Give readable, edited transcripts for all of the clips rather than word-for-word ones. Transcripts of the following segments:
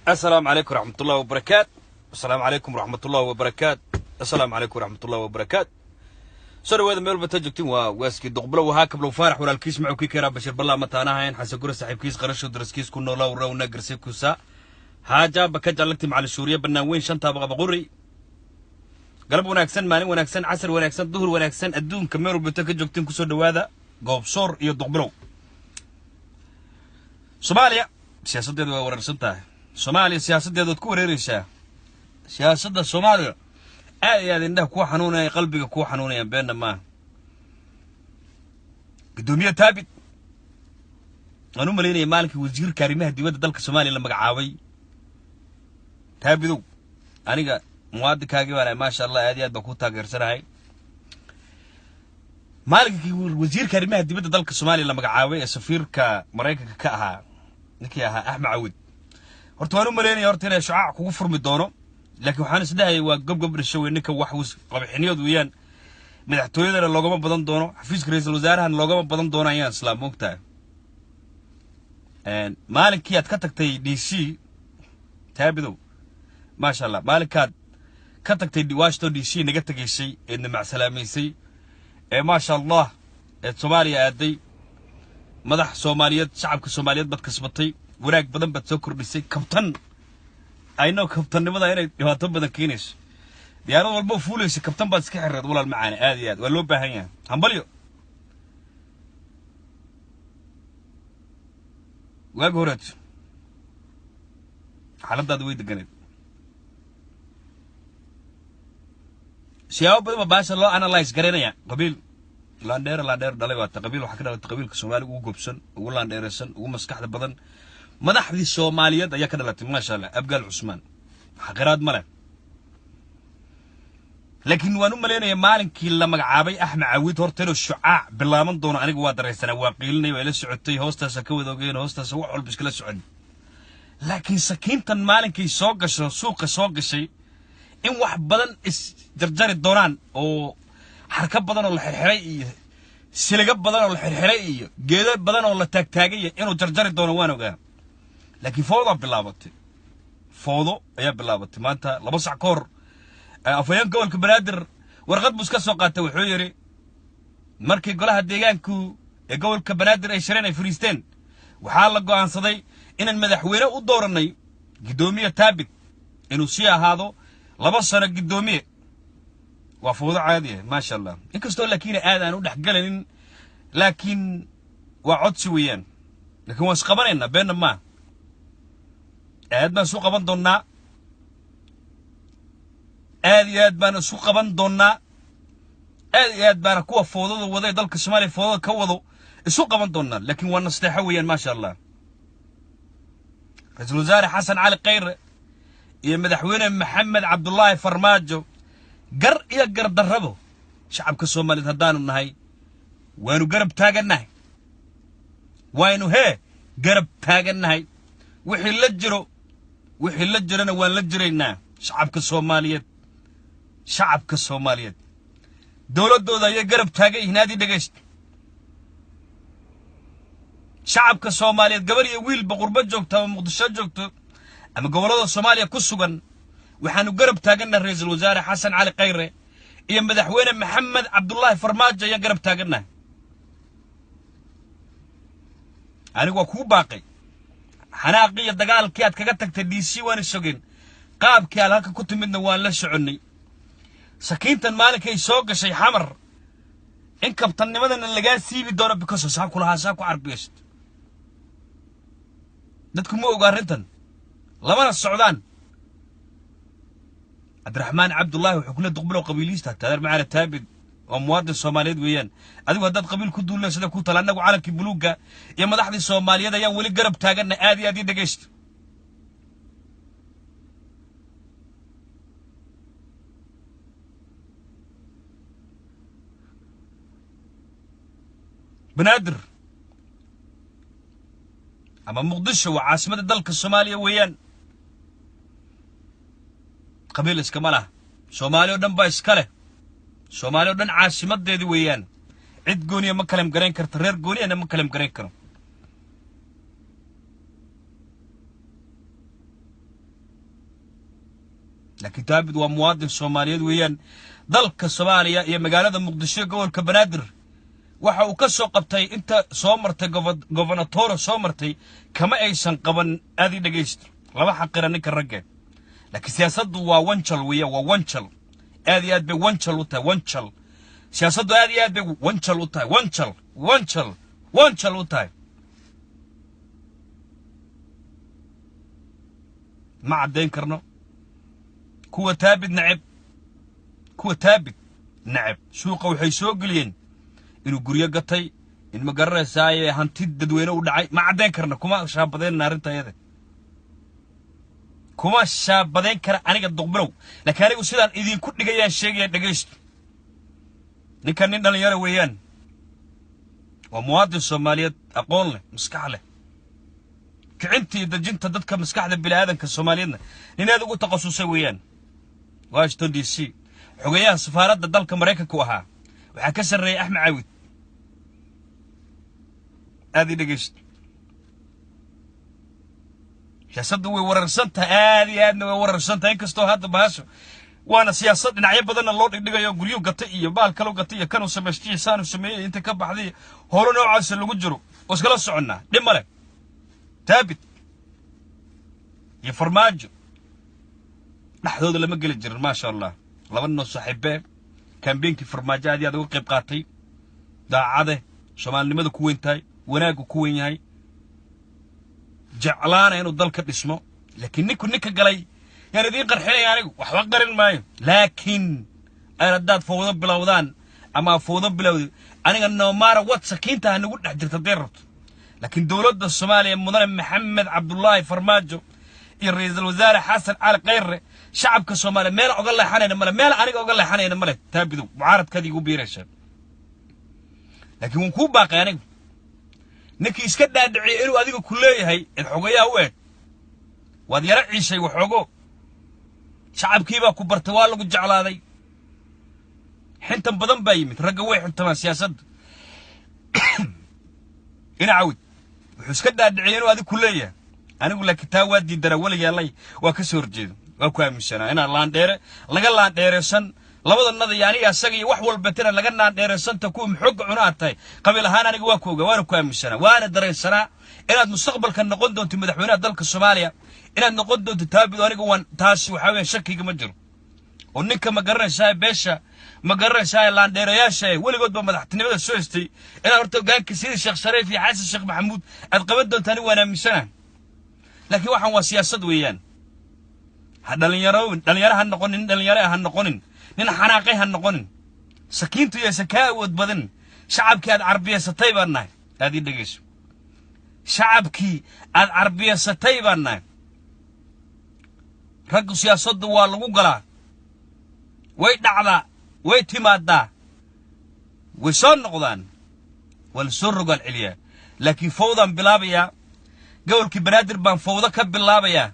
السلام عليكم ورحمة الله وبركاته. السلام عليكم ورحمة الله وبركاته. السلام عليكم ورحمة الله وبركاته. سوري وهذا ميل بتجكتين واسكي دقبلو وهاكب لو فارح ولا الكيس معو كي كرا بشر بالله متانا هين حسكور صاحب كيس قرش ودرس كيس كنا لا ورا نقرسي كوسا حاجة بكجلتي مع السورية بناوين شنطة بغري قلب وناكسن ماني وناكسن عسر وناكسن ظهر وناكسن الدون كميرو بتجكتين كسر دواذا قوب صور يدقبلو صوماليا سياسة دي ورسنتها Soomaaliya siyaasadeedu ku wareeraysaa siyaasadda Soomaaliya aad indhaha ku xanuunaya qalbiga ku xanuunaya beenna ma gudoomiye taabid anu maleynay maalinka wasiirka arrimaha dibadda dalka Soomaaliya la magacaabay taabidow aniga muwaadinkaagi baan ma sha Allah aad baan ku taageersanahay maalinka wasiirka arrimaha dibadda dalka Soomaaliya la magacaabay ee safiirka Mareykanka ka ahaa ninkii ahaa Axmed Cawid horta waan u maleynay horta inay shacaac kugu furmi doono laakiin waxaan isleeyahay waa gabgab dhashay ninka wax qabixiniyad weeyaan madaxtooyada loogama badan doono xafiiska ra'iisul wasaaraha loogama badan doono ayaan islaam moogtaa maalinkii aad ka tagtay DC taabidow ma sha Allah maalinkaad ka tagtay Washington DC naga tageysay ee mac salaamaysay ee ma sha Allah ee Soomaaliya aaday madax Soomaaliyeed shacabka Soomaaliyeed bad kasbatay waraag badan bad soo kordhisay kabtan ayno kabtannimada inay dhibaato badan keenayso diyaarad walba fuulaysa kabtan baad iska xirreed walaal macaan aad iyo aad waa loo baahan yahay hambalyo waag horeed xaaladaadu way deganeed siyaabo badan baasha loo analyze gareynaya qabiil laandheer dhalay waa qabiil waxa ka dhalatay qabiilka Soomaaliga ugu gobsan ugu laandheersan ugu maskaxda badan madaxdii Soomaaliyeed ayaa ka dhalatay ma sha Allah Abgaal Cusmaan xaqiraad male laakiin waan u maleynay maalinkii la magacaabay Axmed Cawid horteero shucaac bilaaban doono aniga waa dareysana waa qiilnay waa ila socotay hoostaas ka wada ogeen hoostaas wax walba iskala socon laakiin sakiintan maalinkii soo gasho suuqa soo gashay in wax badan is jarjari doonaan oo harka badan oo la xirxiray iyo siliga badan oo la xirxiray iyo geedo badan oo la taagtaagay inuu jarjari doono waan ogaa laakiin foodo ayaa bilaabatay maanta 2 sac ka hor afayeen gobolka Banaadir warqad buu iska soo qaatay wuxuu yiri markii golaha deegaanku ee gobolka Banaadir ay shireen ay fariisteen waxaa la go'aansaday inaan madaxweyne u dooranay gudoomiye taabid inuu sii ahaado 2 sano gudoomiye waa foodo caadi ah ma sha Allah inkastoo laakiin aad aan u dhaxgalanin laakiin waa codsi weeyaan laakiin waan isqabanayna beenna ma aad baan soo qaban doonaa aad baan soo qaban doonaa aad baan kuwa foodada waday dalka Soomaaliya foodada ka wado isu qaban doonaa laakiin waa nasteexa weeyaan ma sha Allah ra'iisul wasaare Xasan Cali Khayre iyo madaxweyne Maxamed Cabdullaahi Farmaajo gar iyo gar darrabo shacabka Soomaaliyeed haddaanu nahay waanu garab taaganahay waanu garab taaganahay wixii la jirana waan la jiraynaa shacabka Soomaaliyeed dawladooda ay garab taagay hinaadi dhageyst shacabka Soomaaliyeed gabar iyo wiil baqurba joogta Muqdisho joogto ama gobolada Soomaaliya ku sugan waxaanu garab taaganahay ra'iisul wasaare Xasan Cali Khayre iyo madaxweyne Maxamed Cabdullaahi Farmaajo ayaa garab taaganahay anigu waa ku baaqay xanaaqiya dagaalkii aad kaga tagtay DC waan isogeen qaabkii halka ku timidna waan la soconay sakiintan maalinkay soo gashay xamar in kabtannimadana laga siibi doono because saab kulaha saab ku arbiyast dadku ma ogaa arintan lamana socdaan Abdurrahmaan Cabdullaahi wuxuu kula duqbilo qabiilista taadar macana taabid oo muwaadin Soomaaliyeed weeyaan adigu haddaad qabiil ku duulay sida ku tala anagu calankii buluuga iyo madaxdii Soomaaliyeed ayaan wali garab taagana aad iyo dhageysto أما مقدشة وعاصمة الدولة الصومالية ويان قبيلة اسكمالها صوماليا ودن با اسكاله صوماليا ودن عاصمة دي ويان عد قونية ما كلام قرين كرت رير قونية أنا ما كلام قرين كرم لكن تابد ومواطن صوماليا ويان دلك الصوماليا يا مقالة مقدشة قول كبنادر waxa uu ka soo qabtay inta soo martay governator soo martay kama aysan qaban aadi dhageysto laba xaqira ninka ragga laakiin siyaasaddu waa wanchal weeye waa wanchal aad bay wanchal u tahay wanchal siyaasaddu aad bay wanchal u tahay wanchal u tahay ma cadeyn karno kuwa taabid nacab suuqa waxay soo galiyeen inuu guriga gatay in ma garanaysaay hanti dadweyne u dhacay ma cadeyn karna kuma shaabadeen arintayada kuma shaabadeen kara aniga duqbirow laakiin anigu sidaan idin ku dhigayaan sheegay dhageysto ninkan nin dhalinyaro weeyaan waa muwaadin Soomaaliyeed aqoon leh maskax leh kicintii dajinta dadka maskaxda bilaadanka Soomaaliyeedna ninaad ugu taqasusay weeyaan Washington DC xogayaha safaaradda dalka Mareykanka ku ahaa waxa ka sareeyay Axmed Caawid هذه دقيقة سياسات وي وررسنتها هذه وررسنتها إنكستو هذا بهاسو وأنا سياسات نعيب بدنا الله دقيقة يا قريو قطية بالكلو قطية كانوا سمشتي سانو سمية أنت كبح ذي هورو نوع عسل اللي جرو وسكلاس عنا لما لك ثابت يفرماج نحدود لما قل الجر ما شاء الله لو إنه صاحبه كان بينك فرماجات هذا وقب قاطي دا عاده شمال لماذا كوين تاي وناقو كوين ياي جعلانا إنه ضل كدسمه لكن نيكو قلي يعني ذي قرحين يعني وحوقر الماي لكن أنا داد فوضى بلاودان أما فوضى بلاودان أنا إنه مارا وات سكينتها نقول نحجر تدرت لكن دولة الصومالية مدرب محمد عبد الله فرماجو الرئيس الوزراء حسن على غير شعب كصومالي ميل أقول له حنين ملا ميل أنا أقول له حنين ملا تابدو معارض كذي يقول لكن ونكون باقي يعني نكي إسكت داعي إنه هذيك كلها هي الحقيقة هو وهذا يرعي شيء وحقوق شعب كيبا كبرتوال لو جعل هذا حنت بدن بايمت رجوي حنت ما سياسة هنا عود إسكت داعي إنه هذيك كلها أنا أقول لك تاودي دروال يالله وكسر جد وكام سنة أنا لاندير لقى لاندير سن labada nada yaani asagii wax walba tira laga naadheersanta ku xog cunaatay qabiil ahaan aniga waa kooga waan ku aaminsana waana dareensana inaad mustaqbalka noqon doonto madaxweynaha dalka Soomaaliya inaad noqon doonto taabid aniga waan taasi waxa weey shakiga ma jiro oo ninka ma garanaysaa beesha ma garanaysaa laandheerayaasha waligood ba madaxtinimada soo istay inaad horta hogaanka sidii Sheekh Shariif iyo Xasan Sheekh Maxamuud aad qaban doonto aniga waan aaminsana laakiin waxan waa siyaasad weeyaan dhalinyaraha noqonin nin xanaaqay han noqonin sakiintu iyo sakaawad badan shacabkii aad carbiyasatay baanahay aad dhageyso shacabkii aad carbiyasatay baanahay rag siyaasaddu waa lagu galaa way dhacdaa way timaadaa way soo noqdaan wal soo rogal ciliya laakiin fawdan bilaabaya gobolkii banaadir baan fawda ka bilaabaya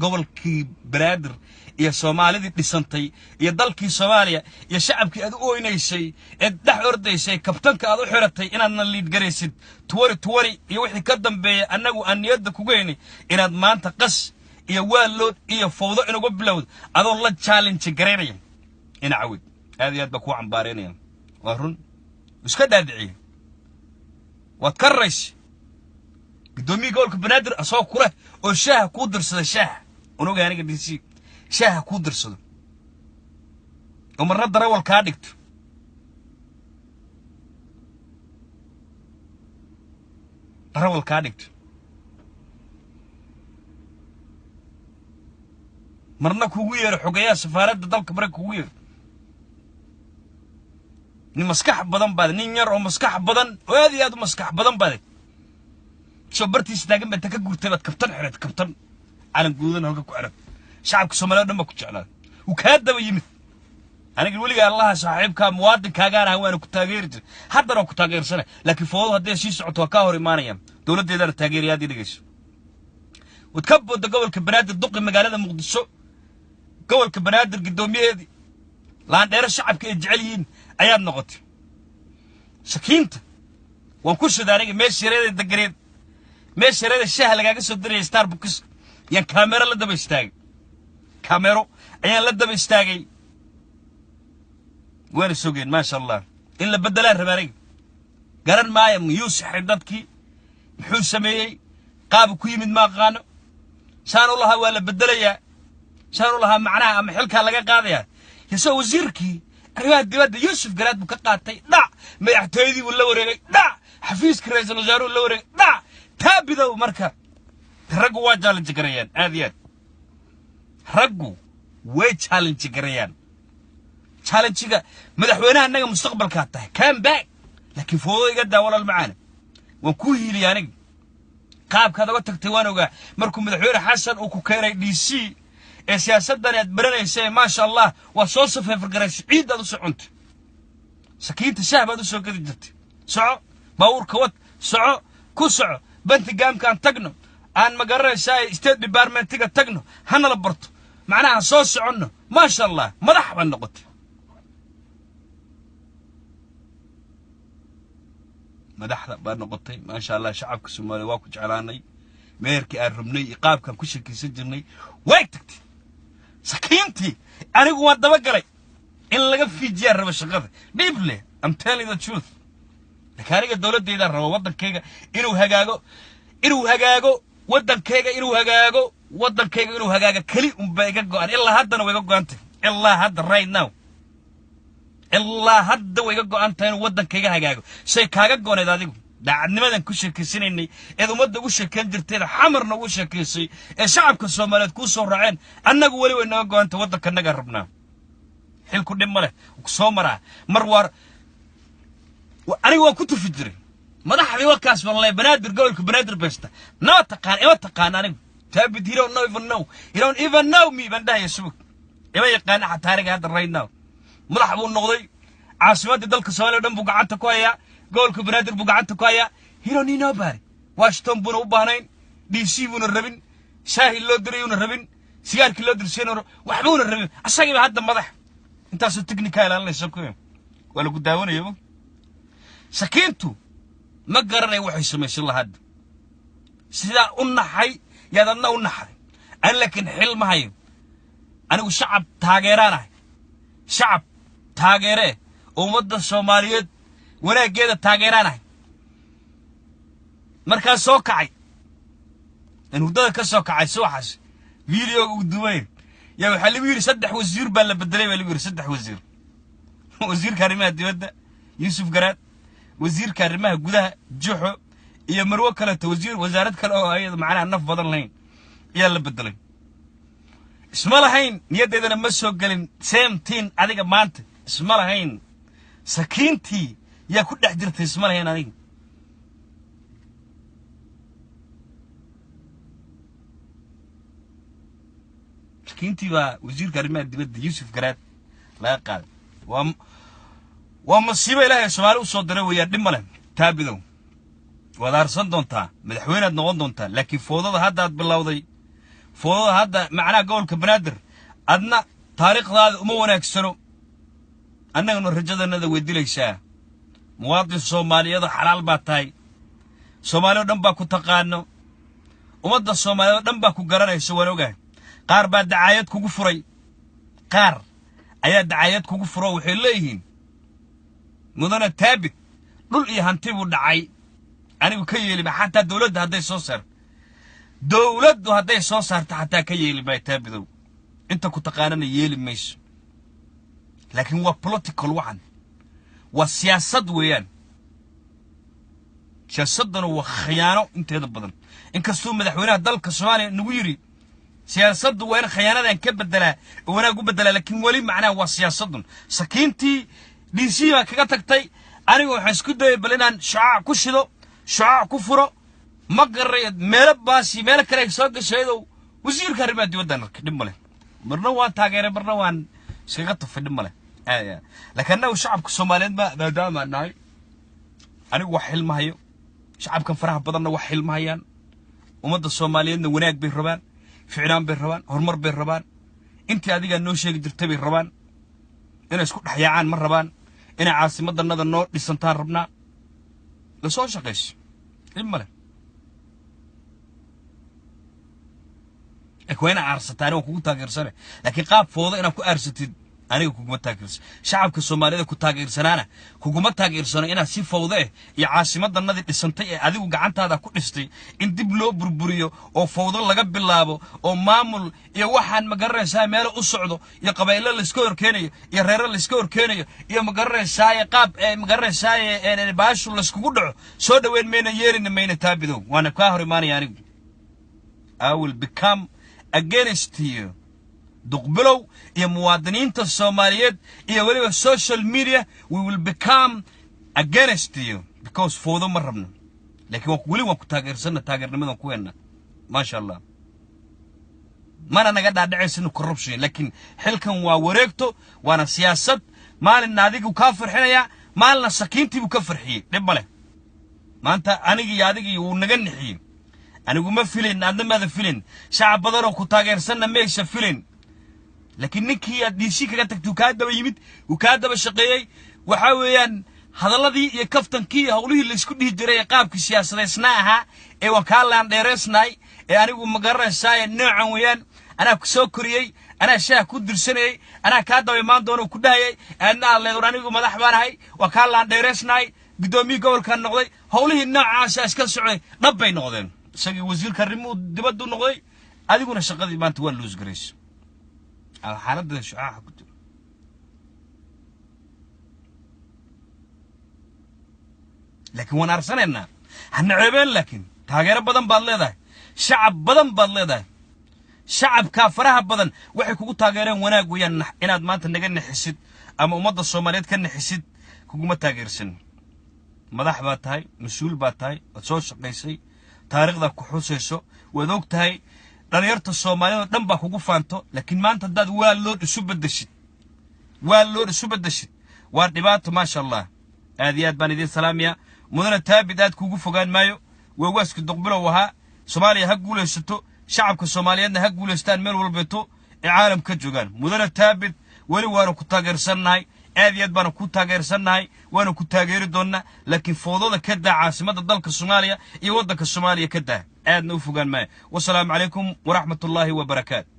gobolkii banaadir iyo Soomaalida dhisantay iyo dalkii Soomaaliya iyo shacabkii aad u ooynaysay ee dhax ordaysay kabtanka aad u xiratay inaadna liid gareysid 2020 iyo wixii ka dambeeyay anagu aan niyada ku geeyni inaad maanta qas iyo waalood iyo fawdo inagu bilowd adoon la challenge gareynay ina caawid aad ba ku cambaareenayaan waa run iska daadiciye waad karrays gudoomiye gobolka banaadir asoo kule oo shaaha ku dirsada shaaha unuga aniga DC شاه كودر صدق ومرة دروال كادكت مرنا كوير حقيا سفارات دالك برا كوير ني مسكح بدن بعد ني ير او مسكح بدن وهذه هذا مسكح بدن بعد شبرتي استاغن بنت كغورتبد كابتن خرت كابتن على جودن هلك كعرف شعبك الصومالي دم ku jeclaa u ka daba yimid aniga waliga Allah saaxiibka muwaadinka gaar ah waan ku taageerti haddana ku taageersana laakiin foodo hadii si socoto ka hor iimaanayaan dowladdeedana taageerayaadii dhigayso wadkabooda gobolka banaadir duqi magaalada muqdisho gobolka banaadir gudoomiyaheedii laandheero shacabka ay jecel yihiin ayaad noqotay sakiinta waan ku shiday aniga meeshareeda dagareed meeshareeda shaah lagaaga soo dirayay Starbucks yaan kaamera la daba istaagay kaamero ayaan la daba istaagay waana sugeen ma sha Allah in la bedelaan rabaanay garan maaya yuusix dadkii muxuu sameeyay qaab ku yimid ma aqaano saan u lahaa waa la bedelayaa saan u lahaa macnaha ama xilka laga qaadaya yasoo wasiirkii arrimaha dibadda yuusuf garaad buu ka qaatay dhac madaxtooyadii uu la wareegay dhac xafiiska ra'iisul wasaaruhu la wareegay dhac taabidow marka raggu waa challenge garayaan aad iyo aad raggu way challenge garayaan challenge-ga madaxweynaha naga mustaqbalka tahay come back laakiin foodo iga daawala macaana waan ku hiiliyay aniga qaabkaad uga tagtay waan ogaa markuu madaxweyne xasan uu ku keenay DC ee siyaasaddan aad baranaysay ma sha Allah waa soo safay fargarays ciid aad u socontay sakiinta shahbaad u soo gadi jirtay soco baawurka wad soco ku soco banti gaamkaan tagno aan magaranaysaa state department-ga tagno hana la barto macnaha soo soconno ma sha Allah madax baan noqotay madaxda baan noqotay ma sha Allah shacabka Soomaaliya waa ku jeclaanay meerkii aan rabnay qaabkan ku shakiysan jirnay way tagtay sakiintii anigu waan daba galay in laga fiijiyo raba shaqada deeply I'm telling the truth lakaaniga dawladdeeda raba wadankayga inuu hagaago wadankayga inuu hagaago kali bay ga go'an ilaa haddana way ga go'antay ilaa hadda right now ilaa hadda way ga go'antay inuu wadankayga hagaago shay kaaga gooneed adigu daacadnimadan ku sheekaysanay ee ummadda ugu sheekan jirtay xamarna ugu sheekaysay ee shacabka Soomaaliyeed ku soo raaceen annagu wali way naga go'antay wadanka naga rabnaa xilku dhib male ku soo maraa mar war anigu waan ku tufi jiray madaxdii wakaas wallahi banaadir gobolka banaadir beesta noo taqaan anigu taabid you don't even know me bandaa yasuu ima yaqaan taariikhda hadda right now madax buu noqday caasimadda dalka Soomaaliya dhan buu gacanta ku hayaa gobolka banaadir buu gacanta ku hayaa you don't need nobody Washington buu u baahnayn DC buu rabin shaahi loo diray uu rabin sigaarkii loo dirsay waxba uu rabin asagiiba hadda madax intaas technical aan la soo kooyo wala ku daawanayo sakiintu ma garanay waxay sameysay la hadda sida u naxay yaadna u naxay aan laakiin xil ma hayo anigu shacab taageeranahay shacab taageere ummadda Soomaaliyeed wanaageeda taageeranahay markaa soo kacay inuu dad ka soo kacay suuxas video u duubay yaa waxa la yiri saddex wasiir baa la bedelay baa la yiri saddex wasiir wasiirka arrimaha dibadda Yuusuf Garaad wasiirka arrimaha gudaha Juxo iyo marwo kale wasiir wasaarad kale oo ayada macnaha naf badan lahayn yaa la bedelay isma lahayn niyadeedana ma soo galin same thing adiga maanta isma lahayn sakiintii yaa ku dhex jirtay isma lahayn adiga sakiintii baa wasiirka arrimaha dibadda Yuusuf Garaad laga qaaday waa masiibo Ilaahay Soomaali u soo diray weeyaan dhib male taabidow wadaarsan doontaa madaxweynaad noqon doontaa laakiin foodada hadda aad bilowday foodada hadda macnaha gobolka banaadir adna taariikhdaada uma wanaagsano annaguna rajadanada way dilaysaa muwaadin Soomaaliyeed xalaal baa tahay Soomaaliyeed dhan baa ku taqaano ummadda Soomaaliyeed dhan baa ku garanaysa waan ogahay qaar baa dacaayad kugu furay qaar ayaa dacaayad kugu furo waxay leeyihiin mudana taabid dhul iyo hanti buu dhacay anigu ka yeelima xataa dawladda hadday soo saarto xataa ka yeelima taabidow inta ku taqaanana yeeli mayso laakiin waa political waxan waa siyaasad weeyaan siyaasadana waa khiyaano inteeda badan inkastoo madaxweynaha dalka Soomaaliya nagu yiri siyaasaddu waa in khiyaanadan ka bedelaa wanaag u bedelaa laakiin wali macnaha waa siyaasadun sakiintii DC ba kaga tagtay anigu waxaan isku dayay bal inaan shaac ku shido shaac ku furo ma garay meel baasi meel kale soo gashay wasiirka arrimaha dibadda dhib male marna waan taageeray marna waan iskaga tufay dhib male laakiin shacabka Soomaaliyeed ma maadaama nahay anigu wax xil ma hayo شعب كان فرح بدنا وحيل مايان ومدة الصوماليين وناك بالربان فعلان بالربان هرمر بالربان انت هذيك النوشة قدرت بالربان انا اسكت حياعان مربان انا عاصمة النظر النور لسنتان ربنا لسوء شقيش الملا اكوين عرستاني وكو تاغير سنة لكن قاب فوضى انا كو ارستid aniga kuma taageersan shacabka Soomaaliyeed ku taageersanaana kuma taageersano ina si fawde iyo caasimadanada dhisantay ee adigu gacantaada ku dhistay in dib loo burburiyo oo fawdo laga bilaabo oo maamul iyo waxaan magaranaysaa meel u socdo iyo qabaylo la iska horkeenayo iyo reero la iska horkeenayo iyo magaranaysaa qaab magaranaysaa baashu la isku dhaco soo dhaweyn meena yeerina meena taabido waana ka hor imaanay anigu I will become against you دقبلو يا مواطنين الصوماليين يا ولي social media we will become against you because for them مربنا لكن وقولي وقت تاجر سنة تاجر نمنا كوينا ما شاء الله ما أنا قاعد أدعي سنة corruption لكن حلكم وورقته وأنا سياسة ما لنا هذيك وكافر حنا يا ما لنا سكينتي وكافر حي نبله ما أنت أنا جي ونجن حي أنا قوم فيلين عندنا هذا فيلين شعب بدر وكتاجر سنة ميش فيلين لكن نكي ديشي كاتك توكاد بيمد وكاد بشقيي وحاويان هذا الذي يكفتن كي هقوله اللي يسكت يجري قاب كسياسة رسناها وكالان درسناي أنا ومجرد ساي نوع ويان أنا كسوكري أنا شاه كدر سنة أنا كاد بيمان دون وكداي أنا اللي وراني ومدح بانهاي وكالان درسناي قدومي قول كان نقضي هقوله النوع عاش كسرعي نبي نقضين سجى وزير كريمو دبدو نقضي هذه كنا شقدي ما تقول لوز جريس حالة الشعاع كنت لكن وانا ارسلنا هنعيبين لكن تاجر بدن بالله شعب بدن بالله شعب كافرها بدن waxay kugu taageereen wanaag weeyaan inaad maanta naga naxisid ama umada Soomaaliyeed ka naxisid kuguma taageersan madax baa tahay mas'uul baa tahay soo shaqeysay taariikhda ku xusayso wad og tahay dhalinyarta Soomaaliyeed dhan baa kugu faanto laakiin maanta dad waa loo isu bedeshid waa dhibaato ma sha Allah aad iyo aad baan idin salaamiya mudana taabid aad kugu fogaan maayo waawaasku duqbilow waha Soomaaliya ha guuleysato shacabka Soomaaliyeedna ha guuleystaan meel walbeeto ee caalamka joogan mudana taabid wali waana ku taageersanahay aad iyo aad baan ku taageersanahay waana ku taageeri doonaa laakiin foodada ka daa caasimada dalka Soomaaliya iyo wadanka Soomaaliya ka daa aadna u fogaan maayo wassalaamu calaykum wa rahmatullaahi wa barakaatuh